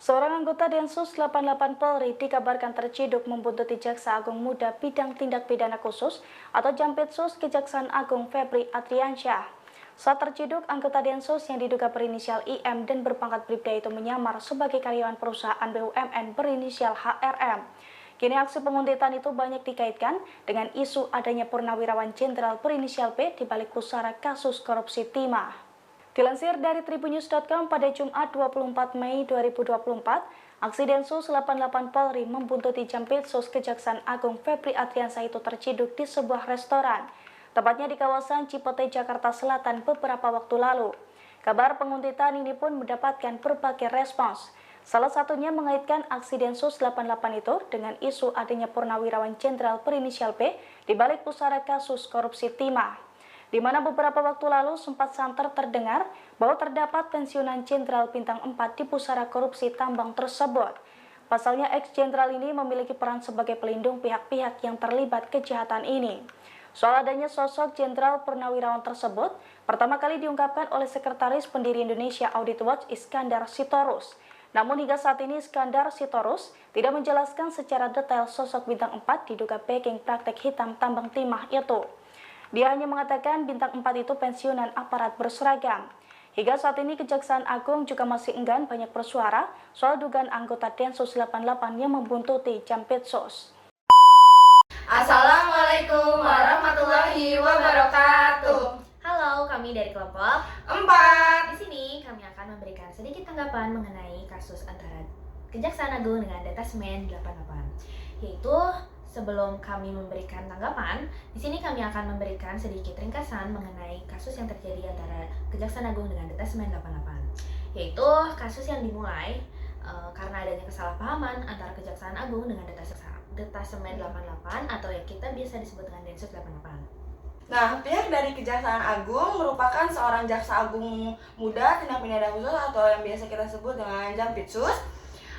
Seorang anggota Densus 88 Polri dikabarkan terciduk membuntuti Jaksa Agung Muda Bidang Tindak Pidana Khusus atau Jampitsus Kejaksaan Agung Febri Adriansyah. Saat terciduk, anggota Densus yang diduga berinisial IM dan berpangkat Bribda itu menyamar sebagai karyawan perusahaan BUMN berinisial HRM. Kini aksi penguntitan itu banyak dikaitkan dengan isu adanya purnawirawan jenderal berinisial P di balik pusara kasus korupsi timah. Dilansir dari tribunnews.com pada Jumat 24 Mei 2024, aksi Densus 88 Polri membuntuti Jampitsus Kejaksaan Agung Febri Adriansyah itu terciduk di sebuah restoran, tepatnya di kawasan Cipote, Jakarta Selatan beberapa waktu lalu. Kabar penguntitan ini pun mendapatkan berbagai respons. Salah satunya mengaitkan aksi Densus 88 itu dengan isu adanya purnawirawan jenderal berinisial P di balik pusara kasus korupsi timah, di mana beberapa waktu lalu sempat santer terdengar bahwa terdapat pensiunan jenderal bintang 4 di pusara korupsi tambang tersebut. Pasalnya ex-jenderal ini memiliki peran sebagai pelindung pihak-pihak yang terlibat kejahatan ini. Soal adanya sosok jenderal purnawirawan tersebut, pertama kali diungkapkan oleh Sekretaris Pendiri Indonesia Audit Watch Iskandar Sitorus. Namun hingga saat ini Iskandar Sitorus tidak menjelaskan secara detail sosok bintang 4 diduga backing praktek hitam tambang timah itu. Dia hanya mengatakan bintang 4 itu pensiunan aparat berseragam. Hingga saat ini Kejaksaan Agung juga masih enggan banyak bersuara soal dugaan anggota Densus 88 yang membuntuti Jampitsus. Assalamualaikum warahmatullahi wabarakatuh. Halo, kami dari kelompok 4. Di sini kami akan memberikan sedikit tanggapan mengenai kasus antara Kejaksaan Agung dengan Detasemen 88. Yaitu sebelum kami memberikan tanggapan, di sini kami akan memberikan sedikit ringkasan mengenai kasus yang terjadi antara Kejaksaan Agung dengan Detasemen 88. Yaitu kasus yang dimulai karena adanya kesalahpahaman antara Kejaksaan Agung dengan Detasemen 88 atau yang kita biasa disebut dengan Densus 88. Nah, pihak dari Kejaksaan Agung merupakan seorang jaksa agung muda tindak pidana khusus atau yang biasa kita sebut dengan Jampitsus,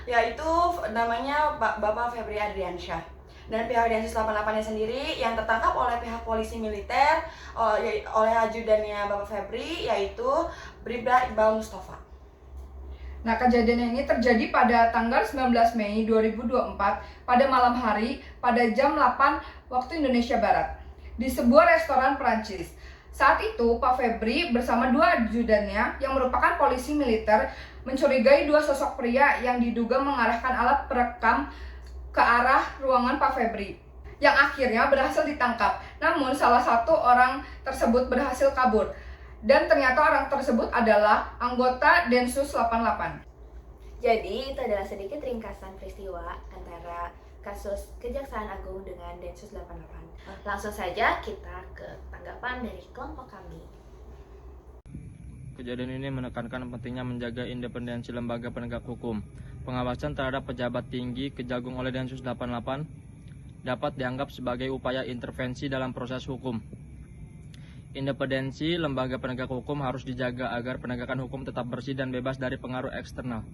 yaitu namanya Bapak Febri Adriansyah. Dan pihak Densus 88-nya sendiri yang tertangkap oleh pihak polisi militer oleh ajudannya Bapak Febri, yaitu Bribda Iqbal Mustafa. Nah, kejadian ini terjadi pada tanggal 19 Mei 2024 pada malam hari pada jam 8 waktu Indonesia Barat di sebuah restoran Perancis. Saat itu, Pak Febri bersama dua ajudannya yang merupakan polisi militer mencurigai dua sosok pria yang diduga mengarahkan alat perekam ke arah ruangan Pak Febri, yang akhirnya berhasil ditangkap. Namun, salah satu orang tersebut berhasil kabur. Dan ternyata orang tersebut adalah anggota Densus 88. Jadi, itu adalah sedikit ringkasan peristiwa antara kasus Kejaksaan Agung dengan Densus 88. Langsung saja kita ke tanggapan dari kelompok kami. Kejadian ini menekankan pentingnya menjaga independensi lembaga penegak hukum. Pengawasan terhadap pejabat tinggi Kejagung oleh Densus 88 dapat dianggap sebagai upaya intervensi dalam proses hukum. Independensi lembaga penegak hukum harus dijaga agar penegakan hukum tetap bersih dan bebas dari pengaruh eksternal.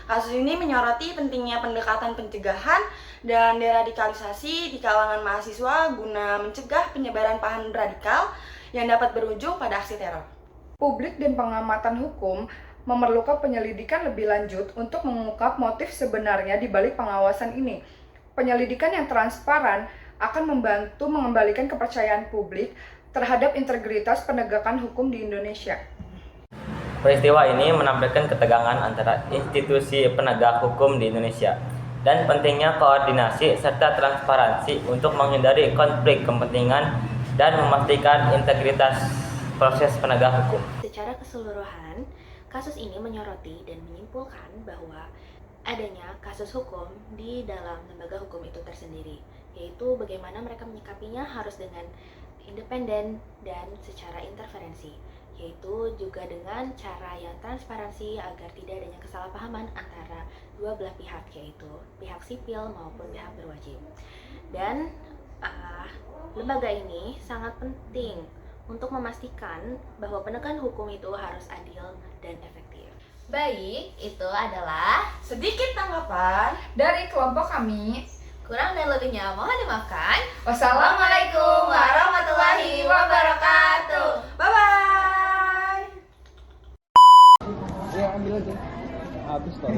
Kasus ini menyoroti pentingnya pendekatan pencegahan dan deradikalisasi di kalangan mahasiswa guna mencegah penyebaran paham radikal yang dapat berujung pada aksi teror. Publik dan pengamatan hukum memerlukan penyelidikan lebih lanjut untuk mengungkap motif sebenarnya di balik pengawasan ini. Penyelidikan yang transparan akan membantu mengembalikan kepercayaan publik terhadap integritas penegakan hukum di Indonesia. Peristiwa ini menampilkan ketegangan antara institusi penegak hukum di Indonesia dan pentingnya koordinasi serta transparansi untuk menghindari konflik kepentingan dan memastikan integritas proses penegak hukum. Secara keseluruhan, kasus ini menyoroti dan menyimpulkan bahwa adanya kasus hukum di dalam lembaga hukum itu tersendiri, yaitu bagaimana mereka menyikapinya harus dengan independen dan secara interferensi, yaitu juga dengan cara yang transparansi agar tidak adanya kesalahpahaman antara dua belah pihak, yaitu pihak sipil maupun pihak berwajib. Dan lembaga ini sangat penting untuk memastikan bahwa penegakan hukum itu harus adil dan efektif. Baik, itu adalah Sedikit tanggapan Dari kelompok kami, kurang dan lebihnya mohon dimaafkan. wassalamualaikum warahmatullahi wabarakatuh. Bye-bye. Ya, ambil aja. habis tau.